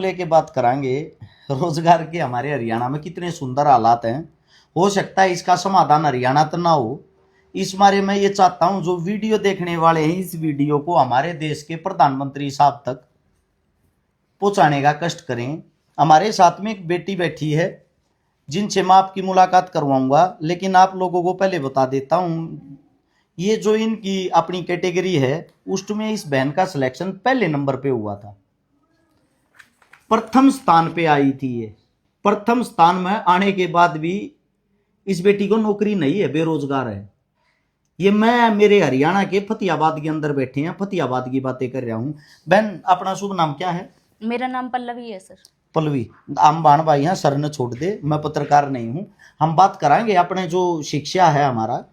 लेके बात करांगे रोजगार के। हमारे हरियाणा में कितने सुंदर हालात हैं। हो सकता है इसका समाधान हरियाणा तो ना हो। इस बारे में ये चाहता हूं जो वीडियो देखने वाले हैं इस वीडियो को हमारे देश के प्रधानमंत्री साहब तक पहुंचाने का कष्ट करें। हमारे साथ में एक बेटी बैठी है जिनसे मैं आपकी मुलाकात करवाऊंगा, लेकिन आप लोगों को पहले बता देता हूं ये जो इनकी अपनी कैटेगरी है उसमें इस बहन का सिलेक्शन पहले नंबर पे हुआ था, प्रथम स्थान पे आई थी। ये प्रथम स्थान में आने के बाद भी इस बेटी को नौकरी नहीं है, बेरोजगार है। ये मैं मेरे हरियाणा के फतेहाबाद के अंदर बैठे हैं, फतेहाबाद की बातें कर रहा हूं। बहन अपना शुभ नाम क्या है? मेरा नाम पल्लवी है सर। पल्लवी। हम बाण भाई हैं, सर ने छोड़ दे, मैं पत्रकार नहीं हूं। हम बात कराएंगे अपने जो शिक्षा है हमारा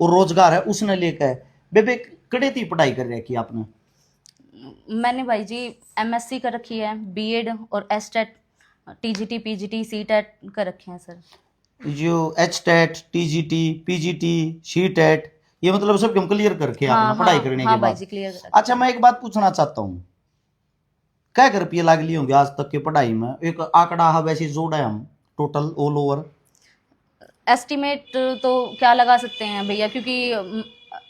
और रोजगार है उसने लेकर। बेबे कड़े थी पढ़ाई कर रखी आपने? मैंने भाई जी एमएससी कर रखी है, बीएड और एसटेट, टीजीटी, पीजीटी, सीटेट कर रखे हैं सर। जो H TET, TGT, PGT, C TET, ये मतलब सब हम क्लियर करके आपने पढ़ाई करने के भाई बाद? जी क्लियर कर। अच्छा, मैं एक बात पूछना चाहता हूँ, क्या रुपये लाग लिए होंगे आज तक की पढ़ाई में? एक आंकड़ा है वैसे जोड़ा है हम टोटल ऑल ओवर एस्टिमेट तो क्या लगा सकते हैं भैया, क्योंकि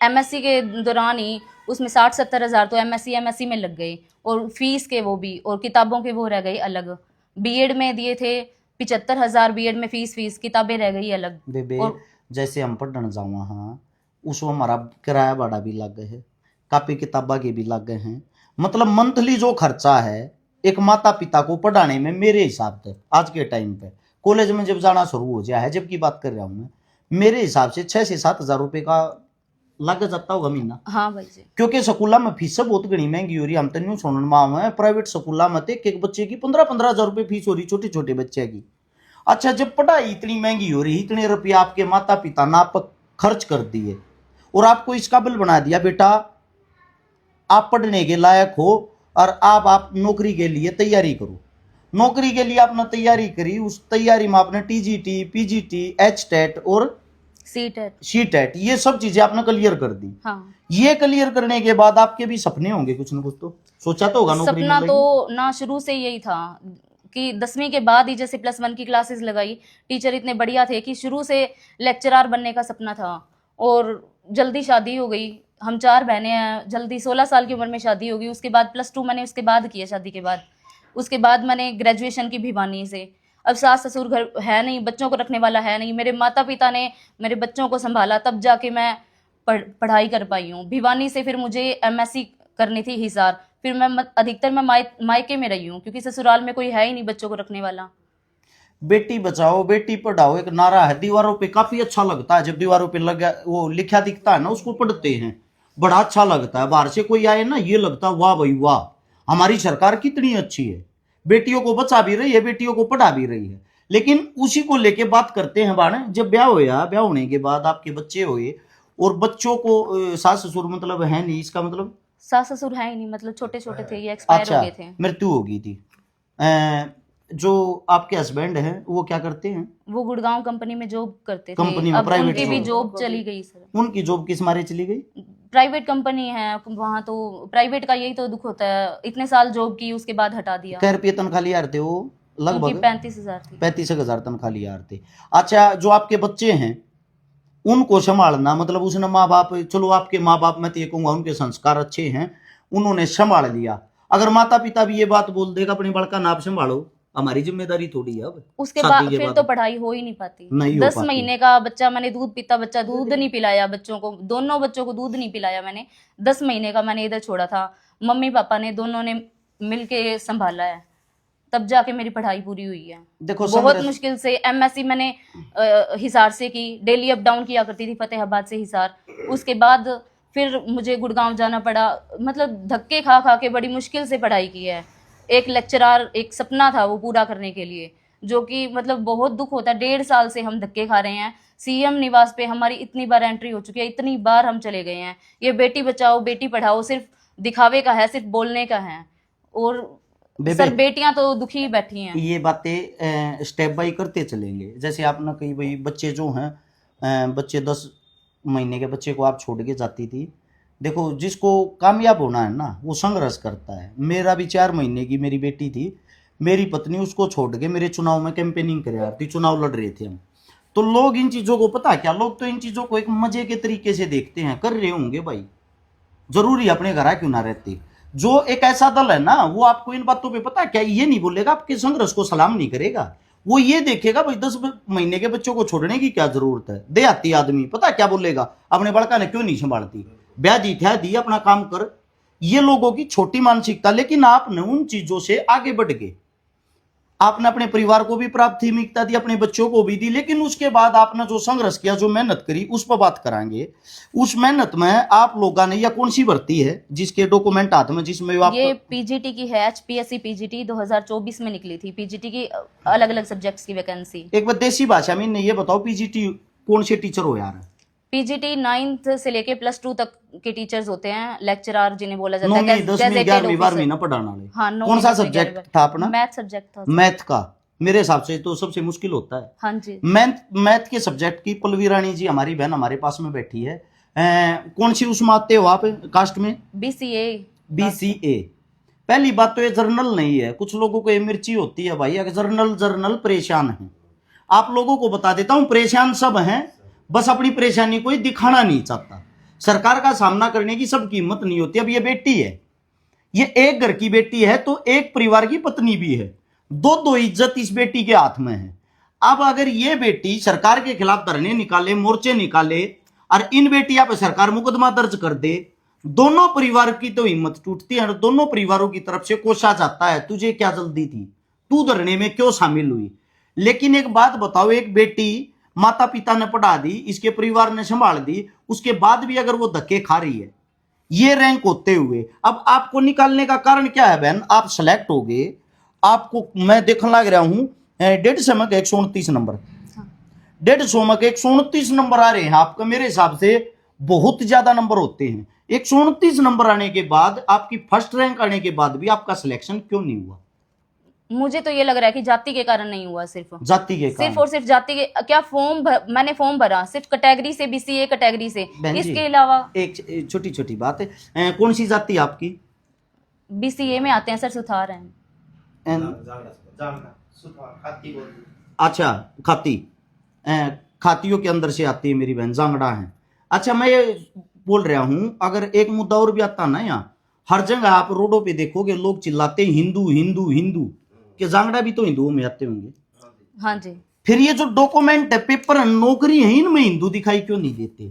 एमएससी के दौरान ही उसमें 60-70 हज़ार तो एमएससी में लग गए, और फीस के वो भी, और किताबों के वो रह गई अलग। बीएड में दिए थे 75 हज़ार, बीएड में फीस किताबें रह गई अलग। बेबे और जैसे हम पढ़ने जाऊँ हाँ उसमें हमारा किराया भाड़ा भी लग गए है, कापी किताबा के भी लग गए हैं। मतलब मंथली जो खर्चा है एक माता पिता को पढ़ाने में, मेरे हिसाब से आज के टाइम पे कॉलेज में जब जाना शुरू हो जाए है, जब की बात कर रहा हूँ मैं, मेरे हिसाब से 6 से 7 हजार रुपये का लग जाता होगा महीना। हाँ भाई जी, क्योंकि स्कूलों में फीस बहुत घनी महंगी हो रही है। हम तो न्यू सुनने में है प्राइवेट स्कूलों में तो एक बच्चे की 15-15 हजार रुपये फीस हो रही, छोटे छोटे बच्चे की। अच्छा, जब पढ़ाई इतनी महंगी हो रही, इतने रुपये आपके माता पिता ने आप खर्च कर दिए और आपको इस काबिल बना दिया बेटा आप पढ़ने के लायक हो और आप नौकरी के लिए तैयारी करो। नौकरी के लिए आपने तैयारी करी, उस तैयारी में आपने टीजीटी, पीजीटी, एच टेट और सी टेट ये सब चीजें आपने क्लियर कर दी। हाँ। ये क्लियर करने के बाद आपके भी सपने होंगे कुछ ना कुछ, तो सोचा तो होगा नौकरी सपना मिलेगी? तो ना शुरू से यही था कि 10वीं के बाद ही जैसे +1 की क्लासेस लगाई, टीचर इतने बढ़िया थे कि शुरू से लेक्चरर बनने का सपना था। और जल्दी शादी हो गई, हम 4 बहनें हैं, जल्दी 16 साल की उम्र में शादी हो गई। उसके बाद +2 मैंने उसके बाद किया, शादी के बाद। उसके बाद मैंने ग्रेजुएशन की भिवानी से। अब सास ससुर घर है नहीं, बच्चों को रखने वाला है नहीं, मेरे माता पिता ने मेरे बच्चों को संभाला, तब जाके मैं पढ़ाई कर पाई हूँ। भिवानी से फिर मुझे एमएससी करनी थी हिसार, फिर मैं अधिकतर मैं मायके में रही हूँ, क्योंकि ससुराल में कोई है ही नहीं बच्चों को रखने वाला। बेटी बचाओ बेटी पढ़ाओ एक नारा है दीवारों पे, काफी अच्छा लगता है जब दीवारों पे लगा वो लिखा दिखता है ना, उसको पढ़ते हैं बड़ा अच्छा लगता है। बाहर से कोई आए ना ये लगता है वाह भाई वाह हमारी सरकार कितनी अच्छी है, बेटियों को बचा भी रही है, बेटियों को पढ़ा भी रही है। लेकिन उसी को लेके बात करते हैं बाण, जब ब्याह होया, ब्याह होने के बाद आपके बच्चे हुए और बच्चों को सास ससुर मतलब है नहीं, इसका मतलब सास ससुर है ही नहीं, मतलब छोटे छोटे थे, ये एक्सपायर हो गए थे। मृत्यु हो गई थी। जो आपके हस्बैंड हैं वो क्या करते हैं? वो गुड़गांव कंपनी में जॉब करते थे, कंपनी में अब प्राइवेट उनकी भी जॉब चली गई सर। उनकी जॉब किस मारे चली गई? प्राइवेट कंपनी है वहाँ, तो प्राइवेट का यही तो दुख होता है, इतने साल जॉब की उसके बाद हटा दिया। क्या रुपये तनख्वाह लिया थे वो? लगभग 35,000 थी। 35,000 तनख्वाह लिया थे। अच्छा, जो आपके बच्चे हैं उनको संभालना, मतलब उसने माँ बाप, चलो आपके माँ बाप मैं तो ये कहूँगा उनके संस्कार अच्छे हैं, उन्होंने संभाल लिया। अगर माता पिता भी ये बात बोल देगा अपने बड़का नाप संभालो, हमारी जिम्मेदारी थोड़ी है अब। उसके बाद फिर तो पढ़ाई हो ही नहीं पाती। 10 महीने का बच्चा, मैंने दूध पीता बच्चा, दूध नहीं पिलाया बच्चों को, दोनों बच्चों को दूध नहीं पिलाया मैंने। 10 महीने का मैंने इधर छोड़ा था, मम्मी पापा ने दोनों ने मिलके संभाला है, तब जाके मेरी पढ़ाई पूरी हुई है। देखो बहुत मुश्किल से एमएससी मैंने हिसार से की, डेली अप डाउन किया करती थी फतेहाबाद से हिसार। उसके बाद फिर मुझे गुड़गांव जाना पड़ा, मतलब धक्के खा खा के बड़ी मुश्किल से पढ़ाई की है। एक लेक्चरर, एक सपना था वो पूरा करने के लिए, जो कि मतलब बहुत दुख होता है। 1.5 साल से हम धक्के खा रहे हैं। सीएम निवास पे हमारी इतनी बार एंट्री हो चुकी है, इतनी बार हम चले गए हैं। ये बेटी बचाओ बेटी पढ़ाओ सिर्फ दिखावे का है, सिर्फ बोलने का है, और सर बेटियां तो दुखी बैठी हैं। ये बातें स्टेप बाय करते चलेंगे। जैसे आपने कही भाई बच्चे जो हैं, बच्चे 10 महीने के बच्चे को आप छोड़ के जाती थी। देखो जिसको कामयाब होना है ना वो संघर्ष करता है। मेरा भी 4 महीने की मेरी बेटी थी, मेरी पत्नी उसको छोड़ के मेरे चुनाव में कैंपेनिंग करे आती, चुनाव लड़ रहे थे हम। तो लोग इन चीजों को पता क्या, लोग तो इन चीजों को एक मजे के तरीके से देखते हैं, कर रहे होंगे भाई, जरूरी अपने घर क्यों ना रहते। जो एक ऐसा दल है ना, वो आपको इन बातों पे पता क्या ये नहीं बोलेगा, आपके संघर्ष को सलाम नहीं करेगा, वो ये देखेगा भाई 10 महीने के बच्चों को छोड़ने की क्या जरूरत है। देहाती आदमी पता क्या बोलेगा, अपने बड़का ने क्यों नहीं संभालती, ब्याजी था दी अपना काम कर। ये लोगों की छोटी मानसिकता। लेकिन आपने उन चीजों से आगे बढ़ गए, आपने अपने परिवार को भी प्राथमिकता दी, अपने बच्चों को भी दी, लेकिन उसके बाद आपने जो संघर्ष किया, जो मेहनत करी, उस पर बात करांगे। उस मेहनत में आप लोगों ने, या कौन सी भर्ती है जिसके डॉक्यूमेंट हाथ में, जिसमें आप, ये पीजीटी की है, एचपीएससी पीजीटी 2024 में निकली थी, पीजीटी की अलग अलग सब्जेक्ट्स की वैकेंसी। एक बार देसी भाषा में ये बताओ, पीजीटी कौन से टीचर हो यार? पीजीटी 9th से लेके +2 तक के टीचर्स होते हैं, लेक्चरर जिन्हें बोला जाता है, 9वीं 10वीं 11वीं 12वीं ना पढ़ाने वाले। हाँ, कौन सा सब्जेक्ट था अपना? मैथ सब्जेक्ट था। मैथ का मेरे हिसाब से तो सबसे मुश्किल होता है। हाँ जी। मैथ के सब्जेक्ट की पल्लवी रानी जी हमारी बहन हमारे पास में बैठी है। कौन सी उसमें आते हो आप कास्ट में? BCA। पहली बात तो ये जर्नल नहीं है, कुछ लोगों को ये मिर्ची होती है भाई, अगर जर्नल परेशान है। आप लोगों को बता देता हूं, परेशान सब हैं, बस अपनी परेशानी कोई दिखाना नहीं चाहता। सरकार का सामना करने की सबकी हिम्मत नहीं होती। अब ये बेटी है, ये एक घर की बेटी है, तो एक परिवार की पत्नी भी है, दो इज्जत इस बेटी के हाथ में है। अब अगर ये बेटी सरकार के खिलाफ धरने निकाले, मोर्चे निकाले, और इन बेटियां पर सरकार मुकदमा दर्ज कर दे, दोनों परिवार की तो हिम्मत टूटती है और दोनों परिवारों की तरफ से कोसा जाता है, तुझे क्या जल्दी थी, तू धरने में क्यों शामिल हुई। लेकिन एक बात बताओ, एक बेटी माता पिता ने पढ़ा दी, इसके परिवार ने संभाल दी, उसके बाद भी अगर वो धक्के खा रही है ये रैंक होते हुए, अब आपको निकालने का कारण क्या है बहन? आप सेलेक्ट हो गए, आपको मैं देखने लग रहा हूं 150 में 129 नंबर, 150 में 129 नंबर आ रहे हैं आपका। मेरे हिसाब से बहुत ज्यादा नंबर होते हैं। 129 नंबर आने के बाद, आपकी फर्स्ट रैंक आने के बाद भी आपका सिलेक्शन क्यों नहीं हुआ? मुझे तो ये लग रहा है कि जाति के कारण नहीं हुआ, सिर्फ जाति के कारण, सिर्फ और सिर्फ जाति के। क्या मैंने फॉर्म भरा सिर्फ कैटेगरी से, BCA कैटेगरी से, इसके अलावा। एक छोटी छोटी बात है, कौन सी जाति आपकी? BCA में आते हैं सर, सुथार हैं। अच्छा, खातियों के अंदर से आती है मेरी बहन, जांगड़ा है। अच्छा, मैं ये बोल रहा हूं, अगर एक मुद्दा और भी आता ना, यहाँ हर जगह आप रोडों पे देखोगे लोग चिल्लाते हिंदू हिंदू हिंदू, कि जांगड़ा भी तो हिंदुओं में आते होंगे। हाँ जी। फिर ये जो डॉक्यूमेंट है, पेपर, नौकरी है, इनमें हिंदू दिखाई क्यों नहीं देते?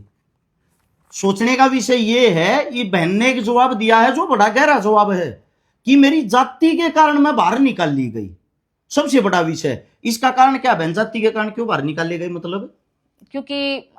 सोचने का विषय ये है। ये बहन ने एक जवाब दिया है जो बड़ा गहरा जवाब है, कि मेरी जाति के कारण मैं बाहर निकाल ली गई। सबसे बड़ा विषय इसका कारण क्या बहन? जाति के कारण क्यों बाहर निकाले गए? मतलब क्योंकि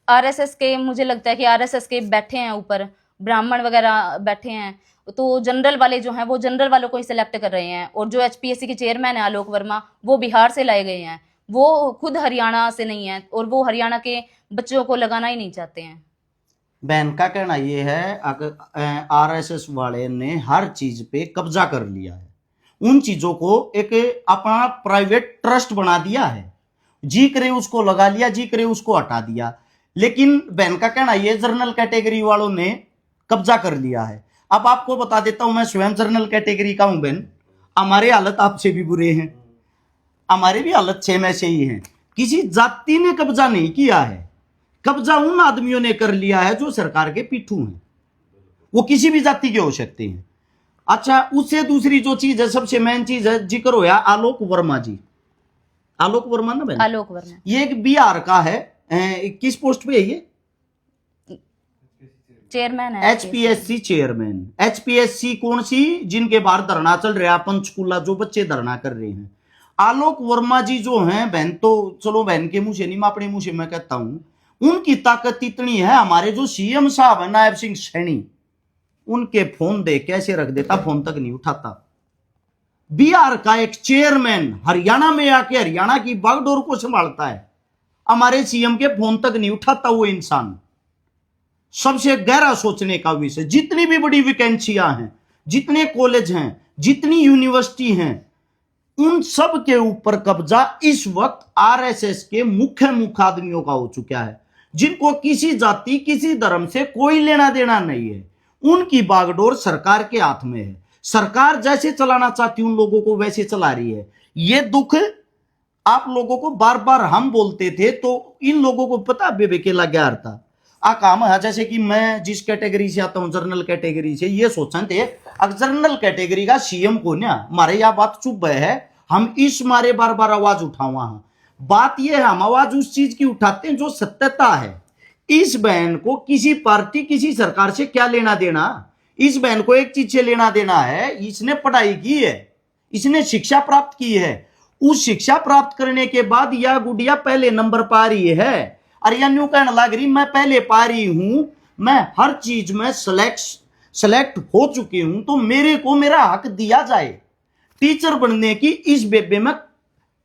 RSS के, मुझे लगता है कि RSS के बैठे हैं ऊपर, ब्राह्मण वगैरह बैठे हैं, तो जनरल वाले जो हैं वो जनरल वालों को ही सिलेक्ट कर रहे हैं। और जो HPSC के चेयरमैन है आलोक वर्मा, वो बिहार से लाए गए हैं, वो खुद हरियाणा से नहीं है, और वो हरियाणा के बच्चों को लगाना ही नहीं चाहते हैं। बहन का कहना ये है, अगर RSS वाले ने हर चीज पे कब्जा कर लिया है, उन चीजों को एक अपना प्राइवेट ट्रस्ट बना दिया है, जी करे उसको लगा लिया, जी करे उसको हटा दिया। लेकिन बहन का कहना ये, जनरल कैटेगरी वालों ने कब्जा कर लिया है। अब आपको बता देता हूं, मैं स्वयं जनरल कैटेगरी का हूं बहन, हमारे हालत आपसे भी बुरे हैं, हमारे भी हालत सेम ऐसे ही हैं। किसी जाति ने कब्जा नहीं किया है, कब्जा उन आदमियों ने कर लिया है जो सरकार के पीठू हैं, वो किसी भी जाति के हो सकते हैं। अच्छा, उससे दूसरी जो चीज है, सबसे मेन चीज है, जिक्र होया आलोक वर्मा जी। आलोक वर्मा ना बहन? आलोक वर्मा, ये एक बिहार का है, किस पोस्ट पे है ये? चेयरमैन है, HPSC चेयरमैन। HPSC कौन सी? जिनके बाहर धरना चल रहा है, पंचकूला, जो बच्चे धरना कर रहे हैं। आलोक वर्मा जी जो हैं बहन, तो चलो बहन के मुंह से नहीं, मैं अपने मुंह से मैं कहता हूं, उनकी ताकत इतनी है, हमारे जो CM साहब है नायब सिंह सैनी, उनके फोन दे कैसे रख देता, फोन तक नहीं उठाता। बिहार का एक चेयरमैन हरियाणा में आके हरियाणा की बागडोर को संभालता है, हमारे CM के फोन तक नहीं उठाता वो इंसान। सबसे गहरा सोचने का विषय, जितनी भी बड़ी वैकेंसियां हैं, जितने कॉलेज हैं, जितनी यूनिवर्सिटी हैं, उन सब के ऊपर कब्जा इस वक्त RSS के मुख्य आदमियों का हो चुका है, जिनको किसी जाति, किसी धर्म से कोई लेना देना नहीं है। उनकी बागडोर सरकार के हाथ में है। सरकार जैसे चलाना चाहती उन लोगों को वैसे चला रही है। ये दुख आप लोगों को बार बार हम बोलते थे, तो इन लोगों को पता बेबे लग गया था आ काम है। जैसे कि मैं जिस कैटेगरी से आता हूं, जर्नल कैटेगरी से, ये सोचते थे अगर जर्नल कैटेगरी का सीएम को ना मारे या बात चुप है, हम इस मारे बार बार आवाज उठावा है। बात यह है हम आवाज उस चीज की उठाते हैं जो सत्यता है। इस बहन को किसी पार्टी किसी सरकार से क्या लेना देना? इस बहन को एक चीज से लेना देना है, इसने पढ़ाई की है, इसने शिक्षा प्राप्त की है। उस शिक्षा प्राप्त करने के बाद यह गुड़िया पहले नंबर पा रही है, और या न्यू कहने लग रही मैं पहले पा रही हूं, मैं हर चीज में सेलेक्ट हो चुकी हूं, तो मेरे को मेरा हक दिया जाए। टीचर बनने की इस बेबे में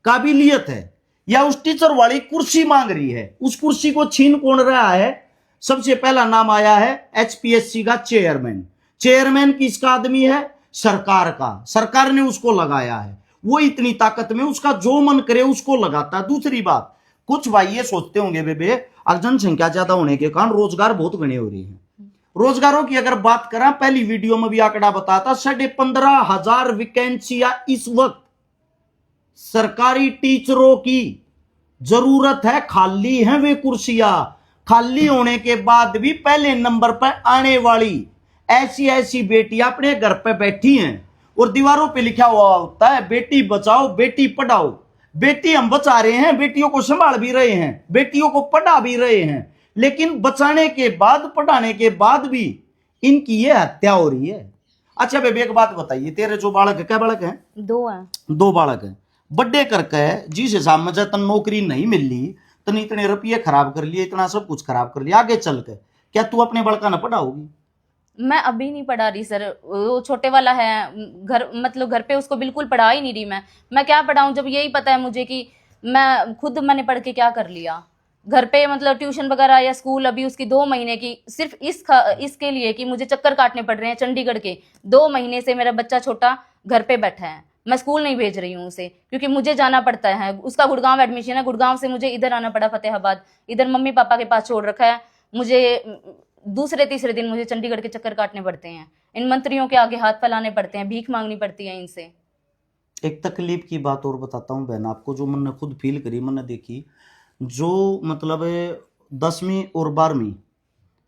काबिलियत है, या उस टीचर वाली कुर्सी मांग रही है। उस कुर्सी को छीन कौन रहा है? सबसे पहला नाम आया है एचपीएससी का चेयरमैन। चेयरमैन किसका आदमी है? सरकार का। सरकार ने उसको लगाया है, वो इतनी ताकत में उसका जो मन करे उसको लगाता है। दूसरी बात, कुछ भाई ये सोचते होंगे बेबे अब जनसंख्या ज्यादा होने के कारण रोजगार बहुत घने हो रही है। रोजगारों की अगर बात करें, पहली वीडियो में भी आंकड़ा बताता 15,500 वैकेंसियां इस वक्त सरकारी टीचरों की जरूरत है, खाली हैं वे कुर्सियां। खाली होने के बाद भी पहले नंबर पर आने वाली ऐसी ऐसी बेटियां अपने घर पे बैठी हैं, और दीवारों पे लिखा हुआ होता है बेटी बचाओ बेटी पढ़ाओ। बेटी हम बचा रहे हैं, बेटियों को संभाल भी रहे हैं, बेटियों को पढ़ा भी रहे हैं, लेकिन बचाने के बाद पढ़ाने के बाद भी इनकी ये हत्या हो रही है। अच्छा बेबी एक बात बताइए, तेरे जो बालक है, क्या बालक है? 2 हैं। 2 बालक है। बर्थडे करके जिस हिसाब में जब नौकरी नहीं मिल ली, तने इतने रुपये खराब कर लिए, इतना सब कुछ खराब कर लिया, आगे चल के क्या तू अपने बड़का न पढ़ाओगी? मैं अभी नहीं पढ़ा रही सर, वो छोटे वाला है, घर मतलब घर पे उसको बिल्कुल पढ़ा ही नहीं रही मैं क्या पढ़ाऊं, जब यही पता है मुझे कि मैं खुद मैंने पढ़ के क्या कर लिया। घर पे मतलब ट्यूशन वगैरह या स्कूल अभी उसकी 2 महीने की, सिर्फ इसके लिए कि मुझे चक्कर काटने पड़ रहे हैं चंडीगढ़ के। 2 महीने से मेरा बच्चा छोटा घर पे बैठा है, मैं स्कूल नहीं भेज रही हूँ उसे, क्योंकि मुझे जाना पड़ता है। उसका गुड़गांव एडमिशन है, गुड़गांव से मुझे इधर आना पड़ा फतेहाबाद, इधर मम्मी पापा के पास छोड़ रखा है। मुझे दूसरे तीसरे दिन मुझे चंडीगढ़ के चक्कर काटने पड़ते हैं, इन मंत्रियों के आगे हाथ फैलाने पड़ते हैं, भीख मांगनी पड़ती है इनसे। एक तकलीफ की बात और बताता हूँ बहन आपको, जो मैंने खुद फील करी, मैंने देखी। जो मतलब 10वीं और 12वीं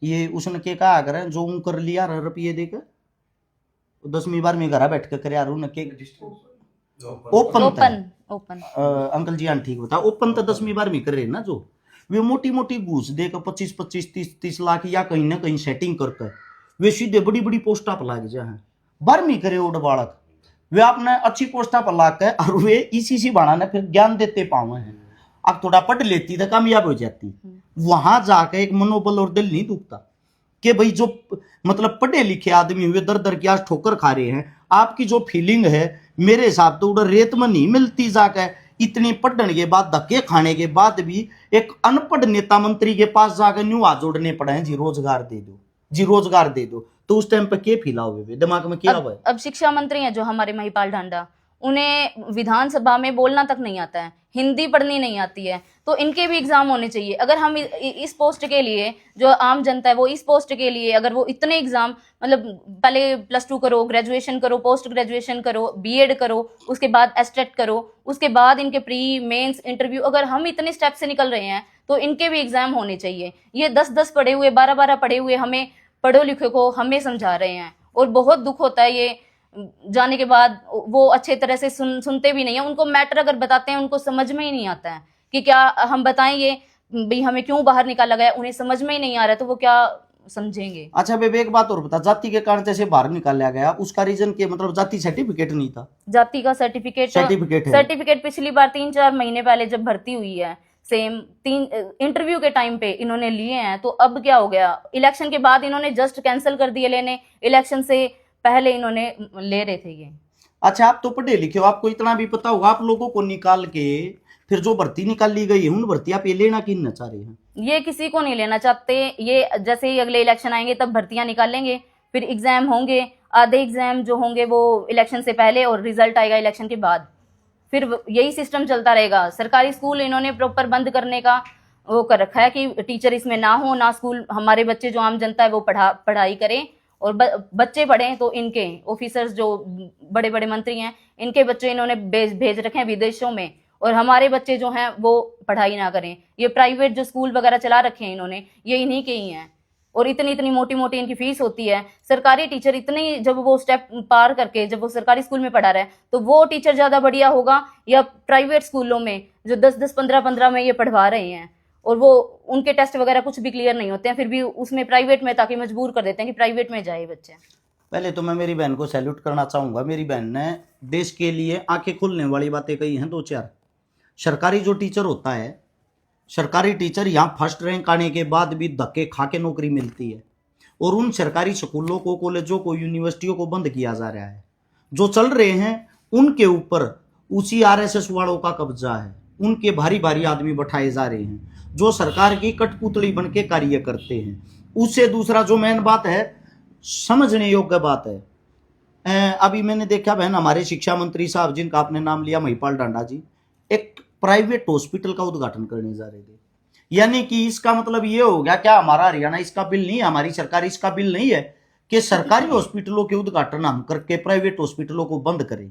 ये उसने के कहा अगर जो कर लिया रुपये देकर 10वीं 12वीं घर बैठ कर यार ओपन अंकल जी हाँ ठीक बता, ओपन तो 10वीं 12वीं कर रहे ना, जो वे मोटी मोटी घूस देकर 25-25 30-30 लाख या कहीं ना कहीं सेटिंग करके वे सीधे बड़ी बड़ी पोस्टा पर लाग जाए। 12वीं करे उड़ बालक, वे आपने अच्छी पोस्टा पर ला कर और वे इसी बहाना ने फिर ज्ञान देते पावे हैं। अब थोड़ा पढ़ लेती तो कामयाब हो जाती, वहां जाकर एक मनोबल और दिल नहीं दुखता कि भाई जो मतलब पढ़े लिखे आदमी हुए दर दर की आज ठोकर खा रहे हैं। आपकी जो फीलिंग है मेरे हिसाब तो उधर रेत में नहीं मिलती। जाकर इतनी पढ़ने के बाद धक्के खाने के बाद भी एक अनपढ़ नेता मंत्री के पास जाकर न्यू हाथ जोड़ने पड़े हैं, जी रोजगार दे दो, जी रोजगार दे दो। तो उस टाइम पे क्या फीला हुए दिमाग में क्या हुआ? अब शिक्षा मंत्री हैं जो हमारे महिपाल ढांडा, उन्हें विधानसभा में बोलना तक नहीं आता है, हिंदी पढ़नी नहीं आती है, तो इनके भी एग्जाम होने चाहिए। अगर हम इस पोस्ट के लिए, जो आम जनता है वो इस पोस्ट के लिए, अगर वो इतने एग्जाम मतलब पहले +2 करो, ग्रेजुएशन करो, पोस्ट ग्रेजुएशन करो, बीएड करो, उसके बाद एस्टेट करो, उसके बाद इनके प्री मेंस इंटरव्यू, अगर हम इतने स्टेप से निकल रहे हैं तो इनके भी एग्जाम होने चाहिए। ये 10-10 पढ़े हुए 12-12 पढ़े हुए हमें पढ़ो लिखे को हमें समझा रहे हैं, और बहुत दुख होता है ये जाने के बाद। वो अच्छे तरह से सुनते भी नहीं है, उनको मैटर अगर बताते हैं उनको समझ में ही नहीं आता है कि क्या हम बताएं ये भाई हमें क्यों बाहर निकाला गया, उन्हें समझ में ही नहीं आ रहा, तो वो क्या समझेंगे। अच्छा बेबे एक बात और बता, जाति के कारण जैसे बाहर निकाला गया उसका रीजन के मतलब जाति सर्टिफिकेट नहीं था? जाति का सर्टिफिकेट पिछली बार 3-4 महीने पहले जब भर्ती हुई है, सेम 3 इंटरव्यू के टाइम पे इन्होंने लिए हैं, तो अब क्या हो गया, इलेक्शन के बाद इन्होंने जस्ट कैंसिल कर दिए लेने, इलेक्शन से पहले इन्होंने ले रहे थे ये। अच्छा आप तो पढ़े लिखे हो, आपको इतना भी पता होगा, आप लोगों को निकाल के फिर जो भर्ती निकाल ली गई है उन भर्ती आप ये लेना क्यों न चाह रहे हैं? ये किसी को नहीं लेना चाहते, ये जैसे ही अगले इलेक्शन आएंगे तब भर्तियां निकालेंगे, फिर एग्जाम होंगे, आधे एग्जाम जो होंगे वो इलेक्शन से पहले और रिजल्ट आएगा इलेक्शन के बाद, फिर यही सिस्टम चलता रहेगा। सरकारी स्कूल इन्होंने प्रॉपर बंद करने का वो कर रखा है कि टीचर इसमें ना हो, ना स्कूल, हमारे बच्चे जो आम जनता है वो पढ़ाई करें, और बच्चे पढ़े तो इनके ऑफिसर्स जो बड़े बड़े मंत्री हैं इनके बच्चे इन्होंने भेज रखे हैं विदेशों में, और हमारे बच्चे जो हैं वो पढ़ाई ना करें। ये प्राइवेट जो स्कूल वगैरह चला रखे हैं इन्होंने, ये इन्हीं के ही हैं, और इतनी इतनी मोटी मोटी इनकी फीस होती है। सरकारी टीचर इतनी, जब वो स्टेप पार करके जब वो सरकारी स्कूल में पढ़ा रहा है तो वो टीचर ज्यादा बढ़िया होगा या प्राइवेट स्कूलों में जो 10-10 15-15 में ये पढ़वा रहे हैं, और वो उनके टेस्ट वगैरह कुछ भी क्लियर नहीं होते हैं, फिर भी उसमें प्राइवेट में ताकि मजबूर कर देते हैं कि प्राइवेट में जाए बच्चे। पहले तो मैं मेरी बहन को सैल्यूट करना चाहूंगा। मेरी बहन ने देश के लिए आंखें खोलने वाली बातें कही हैं 2-4। सरकारी जो टीचर होता है, सरकारी टीचर यहाँ फर्स्ट रैंक आने के बाद भी धक्के खा के नौकरी मिलती है, और उन सरकारी स्कूलों को, कॉलेजों को, यूनिवर्सिटियों को बंद किया जा रहा है। जो चल रहे हैं उनके ऊपर उसी आरएसएस वालों का कब्जा है, उनके भारी भारी आदमी बैठाए जा रहे हैं जो सरकार की कठपुतली बन के कार्य करते हैं। उससे दूसरा जो मेन बात है, समझने योग्य बात है, अभी मैंने देखा बहन, हमारे शिक्षा मंत्री साहब जिनका आपने नाम लिया, महिपाल डांडा जी, एक प्राइवेट हॉस्पिटल का उद्घाटन करने जा रहे थे। यानी कि इसका मतलब ये हो गया, क्या हमारा हरियाणा इसका बिल नहीं है, हमारी सरकार इसका बिल नहीं है कि सरकारी हॉस्पिटलों के उद्घाटन हम करके प्राइवेट हॉस्पिटलों को बंद करें?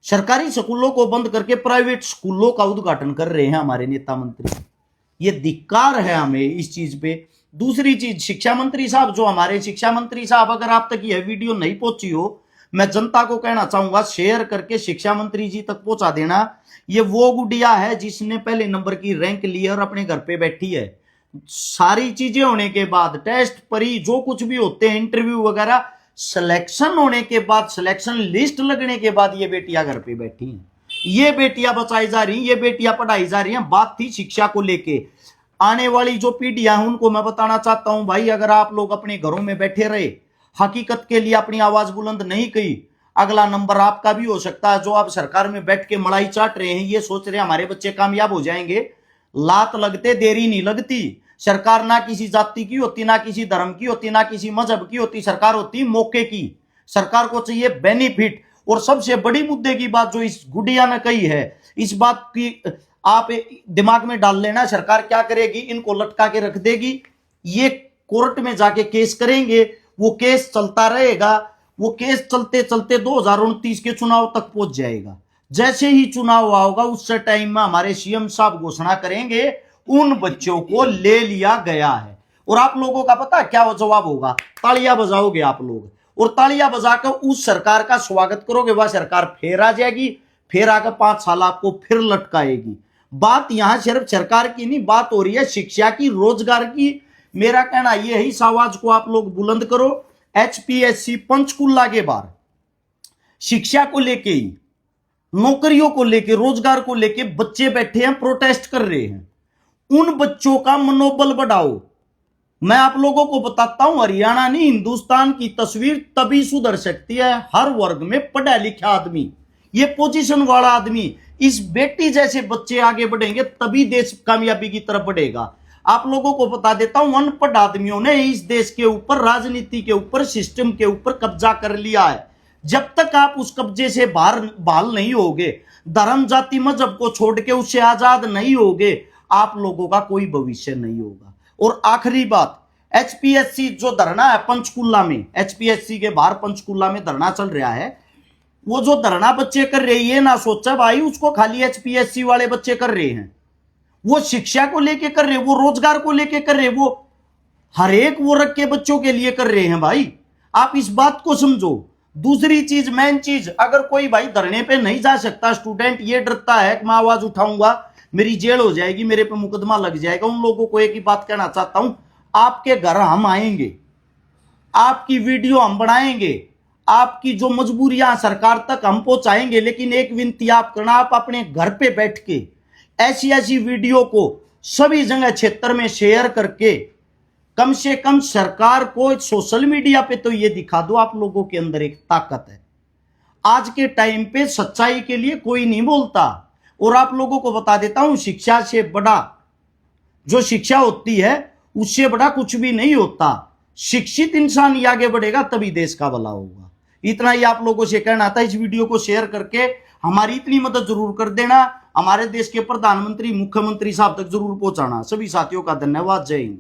सरकारी स्कूलों को बंद करके प्राइवेट स्कूलों का उद्घाटन कर रहे हैं हमारे नेता मंत्री। ये धिक्कार है हमें इस चीज पे। दूसरी चीज, शिक्षा मंत्री साहब, जो हमारे शिक्षा मंत्री साहब, अगर आप तक यह वीडियो नहीं पहुंची हो, मैं जनता को कहना चाहूंगा शेयर करके शिक्षा मंत्री जी तक पहुंचा देना। ये वो गुड़िया है जिसने पहले नंबर की रैंक ली और अपने घर पे बैठी है। सारी चीजें होने के बाद, टेस्ट परी जो कुछ भी होते हैं, इंटरव्यू वगैरह, सिलेक्शन होने के बाद, सिलेक्शन लिस्ट लगने के बाद ये बेटियां घर पे बैठी हैं। ये बेटियां बचाई जा रही, ये बेटियां पढ़ाई जा रही हैं। बात थी शिक्षा को लेके। आने वाली जो पीढ़ियां हैं उनको मैं बताना चाहता हूं, भाई अगर आप लोग अपने घरों में बैठे रहे, हकीकत के लिए अपनी आवाज बुलंद नहीं की, अगला नंबर आपका भी हो सकता है। जो आप सरकार में बैठ के मलाई चाट रहे हैं, ये सोच रहे हैं हमारे बच्चे कामयाब हो जाएंगे, लात लगते देरी नहीं लगती। सरकार ना किसी जाति की होती, ना किसी धर्म की होती, ना किसी मजहब की होती, सरकार होती मौके की। सरकार को चाहिए बेनिफिट। और सबसे बड़ी मुद्दे की बात जो इस गुड़िया ने कही है, इस बात की आप दिमाग में डाल लेना, सरकार क्या करेगी, इनको लटका के रख देगी, ये कोर्ट में जाके केस करेंगे, वो केस चलता रहेगा, वो केस चलते चलते 2029 के चुनाव तक पहुंच जाएगा। जैसे ही चुनाव आओगा उससे टाइम में हमारे सीएम साहब घोषणा करेंगे उन बच्चों को ले लिया गया है। और आप लोगों का पता क्या जवाब होगा? तालियां बजाओगे आप लोग, और तालियां बजाकर उस सरकार का स्वागत करोगे। वह सरकार फिर आ जाएगी, फिर आकर 5 साल आपको फिर लटकाएगी। बात यहां सिर्फ सरकार की नहीं, बात हो रही है शिक्षा की, रोजगार की। मेरा कहना यह है, इस आवाज को आप लोग बुलंद करो। HPSC पंचकुला के बाहर शिक्षा को लेके ही, नौकरियों को लेके, रोजगार को लेके बच्चे बैठे हैं, प्रोटेस्ट कर रहे हैं। उन बच्चों का मनोबल बढ़ाओ। मैं आप लोगों को बताता हूं, हरियाणा नहीं हिंदुस्तान की तस्वीर तभी सुधर सकती है हर वर्ग में पढ़ा लिखा आदमी, ये पोजीशन वाला आदमी, इस बेटी जैसे बच्चे आगे बढ़ेंगे तभी देश कामयाबी की तरफ बढ़ेगा। आप लोगों को बता देता हूं, अनपढ़ आदमियों ने इस देश के ऊपर, राजनीति के ऊपर, सिस्टम के ऊपर कब्जा कर लिया है। जब तक आप उस कब्जे से बहाल नहीं होगे, धर्म जाति मजहब को छोड़ के उससे आजाद नहीं होगे, आप लोगों का कोई भविष्य नहीं होगा। और आखिरी बात, HPSC जो धरना है पंचकुला में, HPSC के बाहर पंचकुला में धरना चल रहा है, वो जो धरना बच्चे कर रहे हैं, ये ना सोचा भाई उसको खाली HPSC वाले बच्चे कर रहे हैं। वो शिक्षा को लेके कर रहे हैं, वो रोजगार को लेके कर रहे हैं, वो हर एक वर्ग के बच्चों के लिए कर रहे हैं। भाई आप इस बात को समझो। दूसरी चीज, मेन चीज, अगर कोई भाई धरने पे नहीं जा सकता, स्टूडेंट ये डरता है कि मैं आवाज उठाऊंगा मेरी जेल हो जाएगी, मेरे पे मुकदमा लग जाएगा, उन लोगों को एक ही बात कहना चाहता हूं, आपके घर हम आएंगे, आपकी वीडियो हम बनाएंगे, आपकी जो मजबूरियां सरकार तक हम पहुंचाएंगे। लेकिन एक विनती आप करना, आप अपने घर पे बैठ के ऐसी ऐसी वीडियो को सभी जगह क्षेत्र में शेयर करके कम से कम सरकार को सोशल मीडिया पे तो ये दिखा दो आप लोगों के अंदर एक ताकत है। आज के टाइम पे सच्चाई के लिए कोई नहीं बोलता। और आप लोगों को बता देता हूं, शिक्षा से बड़ा जो शिक्षा होती है उससे बड़ा कुछ भी नहीं होता। शिक्षित इंसान ही आगे बढ़ेगा तभी देश का भला होगा। इतना ही आप लोगों से कहना था। इस वीडियो को शेयर करके हमारी इतनी मदद जरूर कर देना, हमारे देश के प्रधानमंत्री, मुख्यमंत्री साहब तक जरूर पहुंचाना। सभी साथियों का धन्यवाद। जय हिंद।